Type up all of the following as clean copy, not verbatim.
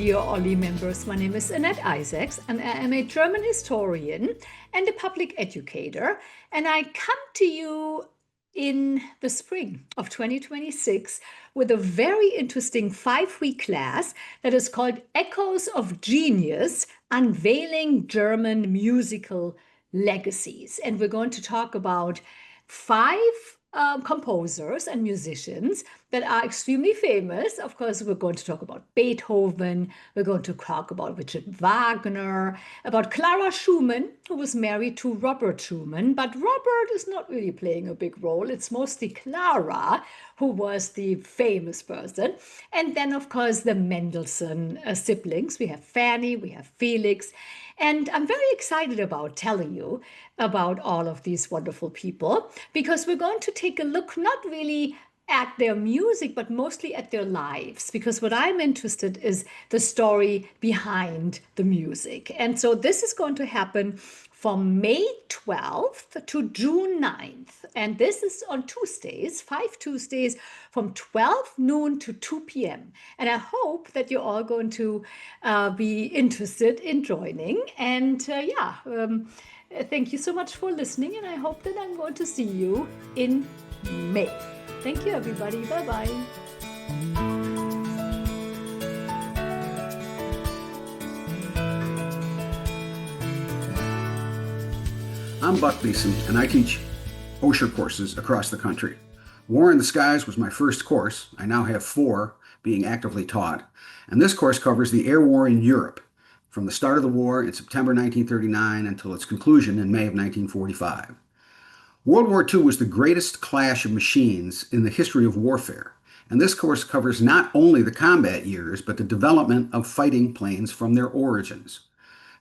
dear Olli members. My name is Annette Isaacs, and I am a German historian and a public educator. And I come to you in the spring of 2026 with a very interesting 5-week class that is called Echoes of Genius, Unveiling German Musical Legacies. And we're going to talk about 5 composers and musicians that are extremely famous. Of course, we're going to talk about Beethoven, we're going to talk about Richard Wagner, about Clara Schumann, who was married to Robert Schumann, but Robert is not really playing a big role. It's mostly Clara, who was the famous person. And then, of course, the Mendelssohn siblings. We have Fanny, we have Felix. And I'm very excited about telling you about all of these wonderful people because we're going to take a look not really at their music, but mostly at their lives, because what I'm interested is the story behind the music. And so this is going to happen from May 12th to June 9th. And this is on Tuesdays, 5 Tuesdays from 12 noon to 2 p.m. And I hope that you're all going to be interested in joining. And thank you so much for listening. And I hope that I'm going to see you in May. Thank you, everybody. Bye-bye. I'm Buck Beeson, and I teach Osher courses across the country. War in the Skies was my first course. I now have 4 being actively taught. And this course covers the air war in Europe from the start of the war in September 1939 until its conclusion in May of 1945. World War II was the greatest clash of machines in the history of warfare. And this course covers not only the combat years, but the development of fighting planes from their origins.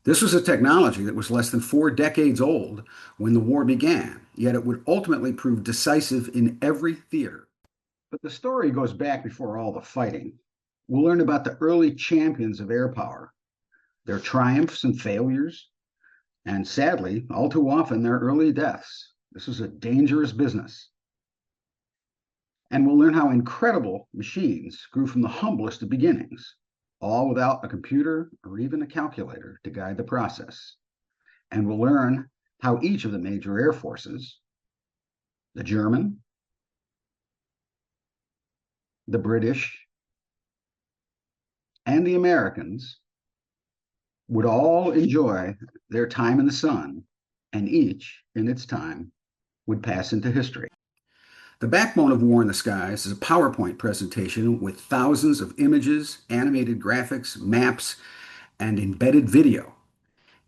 This was a technology that was less than 4 decades old when the war began, yet it would ultimately prove decisive in every theater. But the story goes back before all the fighting. We'll learn about the early champions of air power, their triumphs and failures, and sadly, all too often, their early deaths. This was a dangerous business. And we'll learn how incredible machines grew from the humblest of beginnings, all without a computer or even a calculator to guide the process. And we'll learn how each of the major air forces, the German, the British, and the Americans, would all enjoy their time in the sun, and each, in its time, would pass into history. The backbone of War in the Skies is a PowerPoint presentation with thousands of images, animated graphics, maps, and embedded video.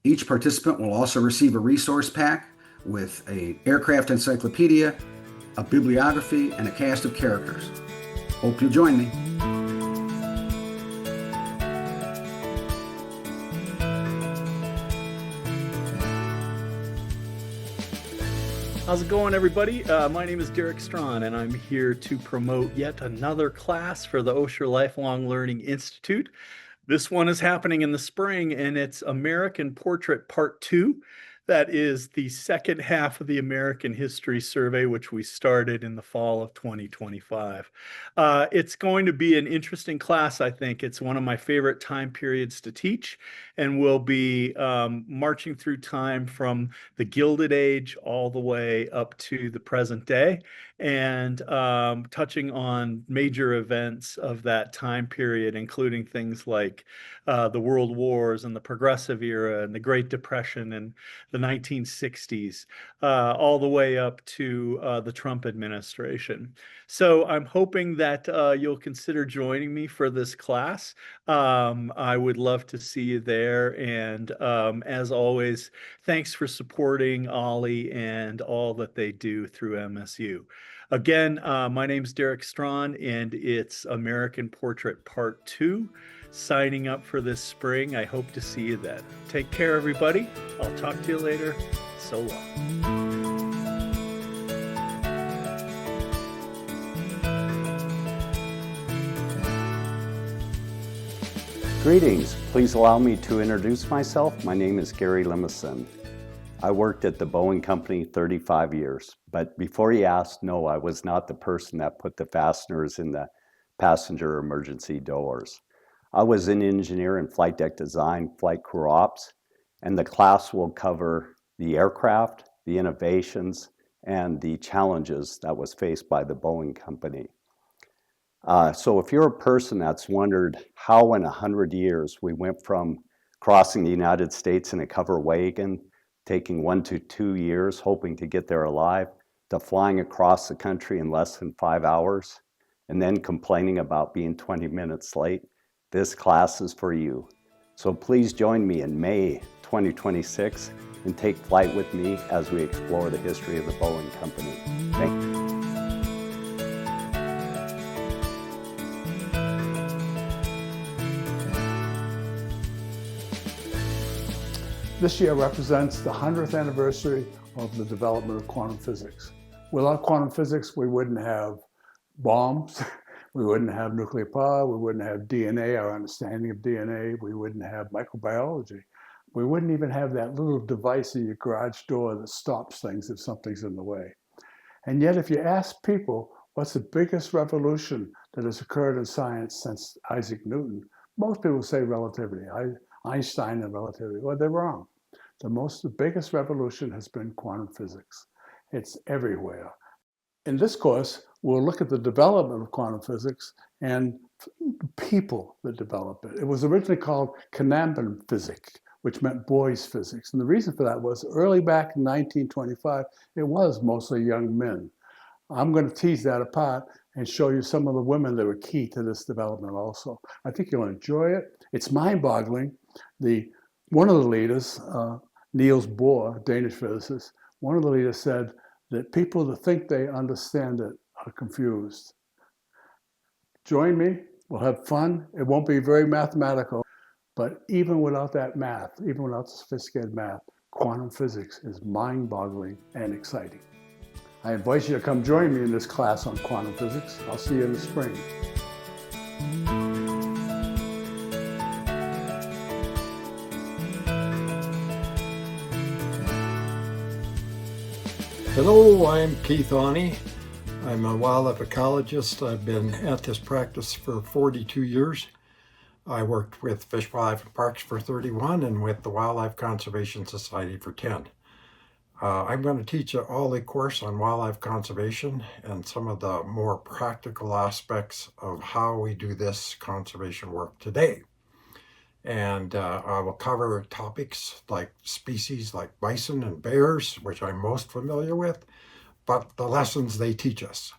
Each participant will also receive a resource pack with an aircraft encyclopedia, a bibliography, and a cast of characters. Hope you'll join me. How's it going, everybody? My name is Derek Strawn, and I'm here to promote yet another class for the Osher Lifelong Learning Institute. This one is happening in the spring, and it's American Portrait Part 2. That is the second half of the American History Survey, which we started in the fall of 2025. It's going to be an interesting class, I think. It's one of my favorite time periods to teach, and we'll be marching through time from the Gilded Age all the way up to the present day, and touching on major events of that time period, including things like the World Wars and the Progressive Era and the Great Depression and the 1960s, all the way up to the Trump administration. So I'm hoping that you'll consider joining me for this class. I would love to see you there. And as always, thanks for supporting Olli and all that they do through MSU. Again, my name is Derek Strawn, and it's American Portrait Part 2. Signing up for this spring. I hope to see you then. Take care, everybody. I'll talk to you later. So long. Greetings. Please allow me to introduce myself. My name is Gary Limison. I worked at the Boeing company 35 years, but before you ask, no, I was not the person that put the fasteners in the passenger emergency doors. I was an engineer in flight deck design, flight crew ops, and the class will cover the aircraft, the innovations, and the challenges that was faced by the Boeing company. So if you're a person that's wondered how in 100 years we went from crossing the United States in a covered wagon, taking 1 to 2 years, hoping to get there alive, to flying across the country in less than 5 hours, and then complaining about being 20 minutes late, this class is for you. So please join me in May 2026 and take flight with me as we explore the history of the Boeing company. Thank you. This year represents the 100th anniversary of the development of quantum physics. Without quantum physics, we wouldn't have bombs, we wouldn't have nuclear power, we wouldn't have DNA, our understanding of DNA, we wouldn't have microbiology. We wouldn't even have that little device in your garage door that stops things if something's in the way. And yet, if you ask people, what's the biggest revolution that has occurred in science since Isaac Newton, most people say relativity. Einstein and relativity. Well, they're wrong. The biggest revolution has been quantum physics. It's everywhere. In this course, we'll look at the development of quantum physics and people that develop it. It was originally called Knaben physics, which meant boys' physics. And the reason for that was early back in 1925, it was mostly young men. I'm going to tease that apart and show you some of the women that were key to this development also. I think you'll enjoy it. It's mind-boggling. One of the leaders, Niels Bohr, Danish physicist, one of the leaders said that people that think they understand it are confused. Join me, we'll have fun. It won't be very mathematical, but even without that math, even without sophisticated math, quantum physics is mind-boggling and exciting. I invite you to come join me in this class on quantum physics. I'll see you in the spring. Hello, I'm Keith Awney. I'm a wildlife ecologist. I've been at this practice for 42 years. I worked with Fish, Wildlife, and Parks for 31 and with the Wildlife Conservation Society for 10. I'm going to teach an Olli course on wildlife conservation and some of the more practical aspects of how we do this conservation work today. And I will cover topics like species like bison and bears, which I'm most familiar with, but the lessons they teach us.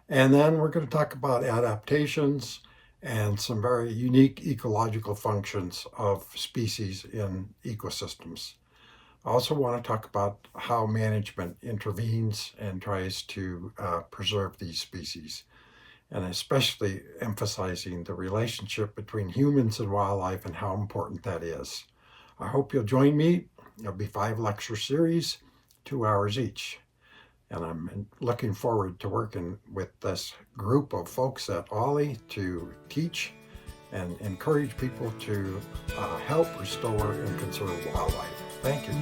And then we're going to talk about adaptations and some very unique ecological functions of species in ecosystems. I also want to talk about how management intervenes and tries to preserve these species, and especially emphasizing the relationship between humans and wildlife and how important that is. I hope you'll join me. There'll be 5 lecture series, 2 hours each. And I'm looking forward to working with this group of folks at Olli to teach and encourage people to help restore and conserve wildlife. Thank you.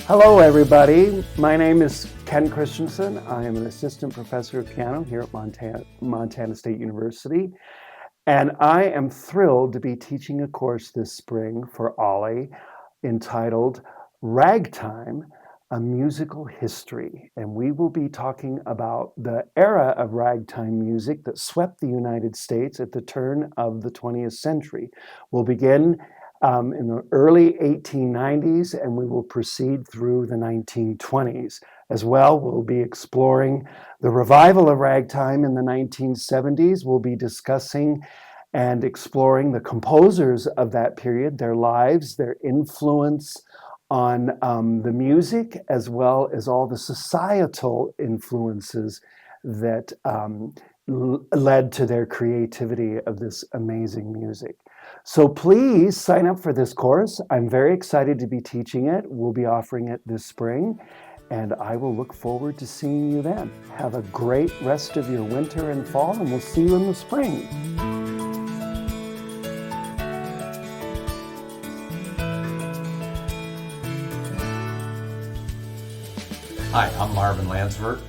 Hello, everybody. My name is Ken Christensen. I am an assistant professor of piano here at Montana State University. And I am thrilled to be teaching a course this spring for Olli entitled Ragtime, a Musical History. And we will be talking about the era of ragtime music that swept the United States at the turn of the 20th century. We'll begin in the early 1890s, and we will proceed through the 1920s. As well, we'll be exploring the revival of ragtime in the 1970s. We'll be discussing and exploring the composers of that period, their lives, their influence on the music, as well as all the societal influences that led to their creativity of this amazing music. So please sign up for this course. I'm very excited to be teaching it. We'll be offering it this spring, and I will look forward to seeing you then. Have a great rest of your winter and fall, and we'll see you in the spring. Hi, I'm Marvin Lansford,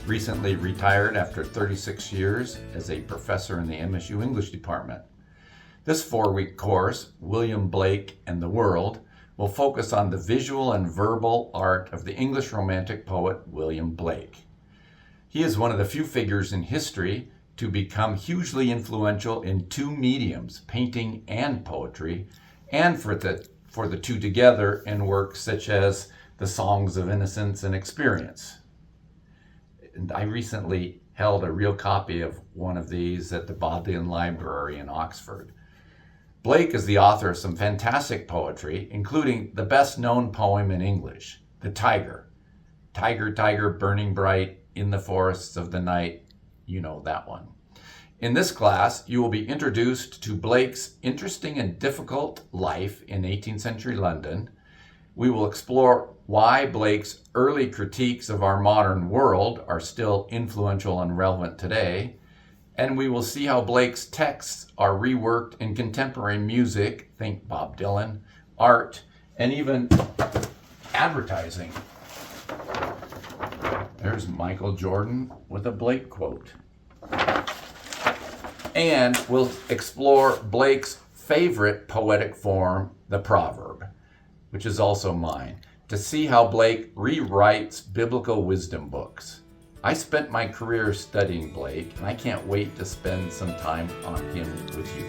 recently retired after 36 years as a professor in the MSU English department. This 4-week course, William Blake and the World, will focus on the visual and verbal art of the English Romantic poet William Blake. He is one of the few figures in history to become hugely influential in two mediums, painting and poetry, and for the two together in works such as the Songs of Innocence and Experience. And I recently held a real copy of one of these at the Bodleian Library in Oxford. Blake is the author of some fantastic poetry, including the best-known poem in English, The Tiger. Tiger, tiger, burning bright in the forests of the night. You know that one. In this class, you will be introduced to Blake's interesting and difficult life in 18th century London. We will explore why Blake's early critiques of our modern world are still influential and relevant today. And we will see how Blake's texts are reworked in contemporary music, think Bob Dylan, art, and even advertising. There's Michael Jordan with a Blake quote. And we'll explore Blake's favorite poetic form, the proverb, which is also mine, to see how Blake rewrites biblical wisdom books. I spent my career studying Blake, and I can't wait to spend some time on him with you.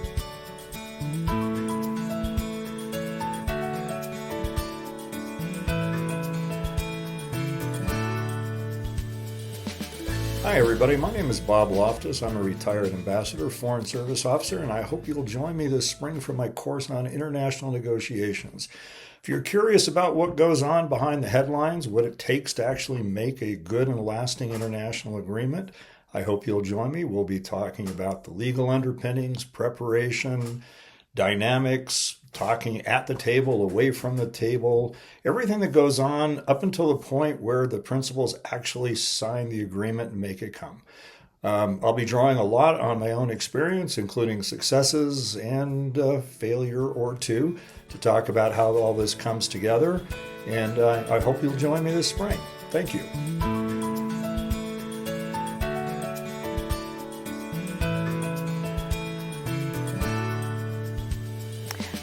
Hi everybody, my name is Bob Loftus. I'm a retired ambassador, foreign service officer, and I hope you'll join me this spring for my course on international negotiations. If you're curious about what goes on behind the headlines, what it takes to actually make a good and lasting international agreement, I hope you'll join me. We'll be talking about the legal underpinnings, preparation, dynamics, talking at the table, away from the table, everything that goes on up until the point where the principals actually sign the agreement and make it come. I'll be drawing a lot on my own experience, including successes and failure or two, to talk about how all this comes together. And I hope you'll join me this spring. Thank you.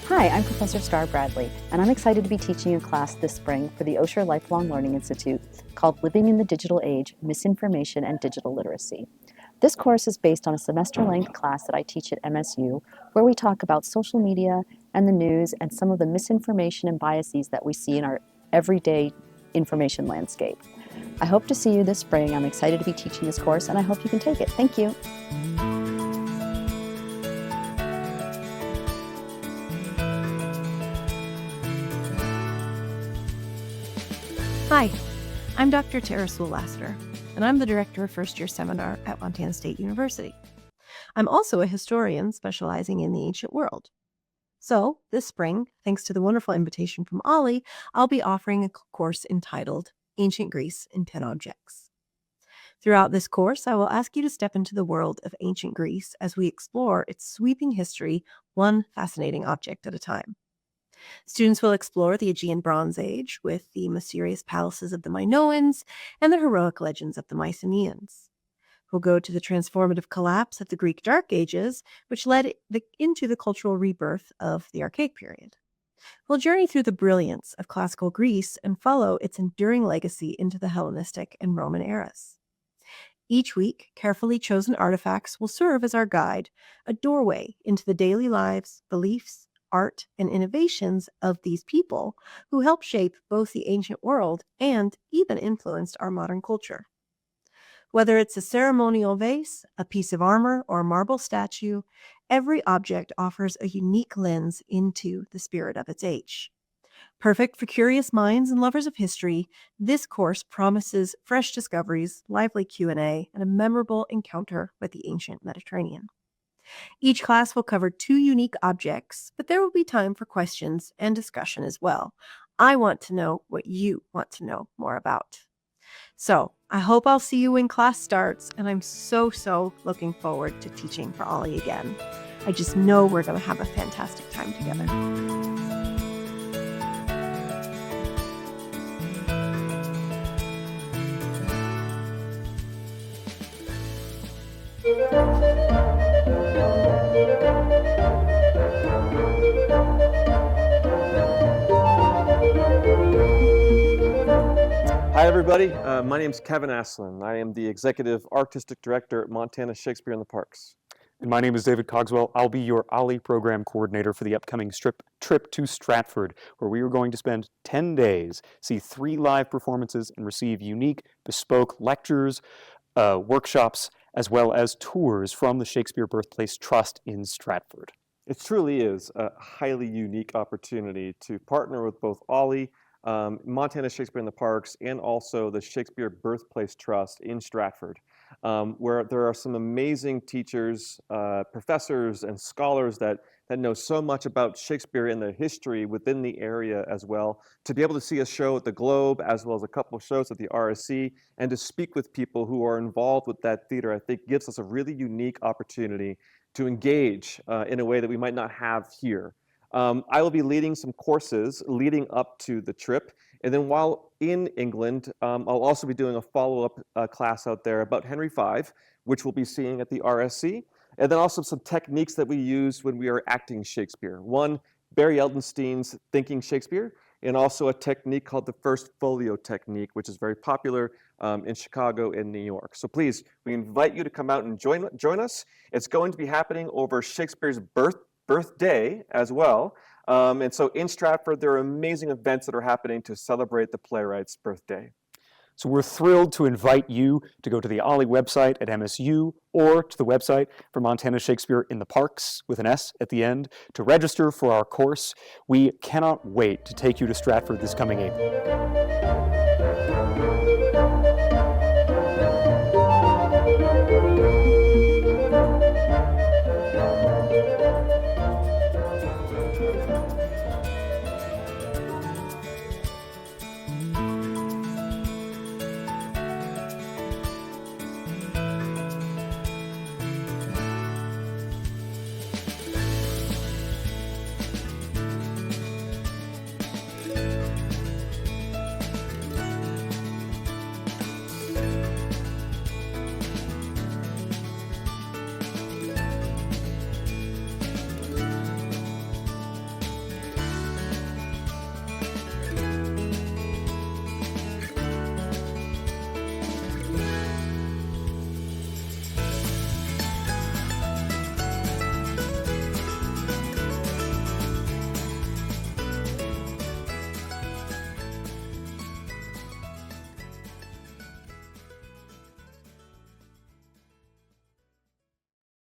Hi, I'm Professor Star Bradley, and I'm excited to be teaching a class this spring for the Osher Lifelong Learning Institute called Living in the Digital Age, Misinformation and Digital Literacy. This course is based on a semester-length class that I teach at MSU, where we talk about social media and the news and some of the misinformation and biases that we see in our everyday information landscape. I hope to see you this spring. I'm excited to be teaching this course, and I hope you can take it. Thank you. Hi, I'm Dr. Tara Sewell-Lassiter, and I'm the director of first-year seminar at Montana State University. I'm also a historian specializing in the ancient world. So this spring, thanks to the wonderful invitation from Olli, I'll be offering a course entitled Ancient Greece in 10 Objects. Throughout this course, I will ask you to step into the world of ancient Greece as we explore its sweeping history, one fascinating object at a time. Students will explore the Aegean Bronze Age with the mysterious palaces of the Minoans and the heroic legends of the Mycenaeans. We'll go to the transformative collapse of the Greek Dark Ages, which led into the cultural rebirth of the Archaic period. We'll journey through the brilliance of classical Greece and follow its enduring legacy into the Hellenistic and Roman eras. Each week, carefully chosen artifacts will serve as our guide, a doorway into the daily lives, beliefs, art, and innovations of these people who helped shape both the ancient world and even influenced our modern culture. Whether it's a ceremonial vase, a piece of armor, or a marble statue, every object offers a unique lens into the spirit of its age. Perfect for curious minds and lovers of history, this course promises fresh discoveries, lively Q&A, and a memorable encounter with the ancient Mediterranean. Each class will cover 2 unique objects, but there will be time for questions and discussion as well. I want to know what you want to know more about. So I hope I'll see you when class starts, and I'm so looking forward to teaching for Olli again. I just know we're going to have a fantastic time together. Hi, everybody. My name is Kevin Aslan. I am the Executive Artistic Director at Montana Shakespeare in the Parks. And my name is David Cogswell. I'll be your Olli program coordinator for the upcoming trip to Stratford, where we are going to spend 10 days, see 3 live performances, and receive unique, bespoke lectures, workshops, as well as tours from the Shakespeare Birthplace Trust in Stratford. It truly is a highly unique opportunity to partner with both Olli, Montana Shakespeare in the Parks, and also the Shakespeare Birthplace Trust in Stratford, where there are some amazing teachers, professors, and scholars that know so much about Shakespeare and the history within the area as well. To be able to see a show at the Globe, as well as a couple of shows at the RSC, and to speak with people who are involved with that theater, I think gives us a really unique opportunity to engage in a way that we might not have here. I will be leading some courses leading up to the trip. And then while in England, I'll also be doing a follow-up class out there about Henry V, which we'll be seeing at the RSC. And then also some techniques that we use when we are acting Shakespeare. One, Barry Eldenstein's Thinking Shakespeare, and also a technique called the First Folio Technique, which is very popular in Chicago and New York. So please, we invite you to come out and join us. It's going to be happening over Shakespeare's birthday as well. And so in Stratford, there are amazing events that are happening to celebrate the playwright's birthday. So we're thrilled to invite you to go to the Olli website at MSU or to the website for Montana Shakespeare in the Parks with an S at the end to register for our course. We cannot wait to take you to Stratford this coming April.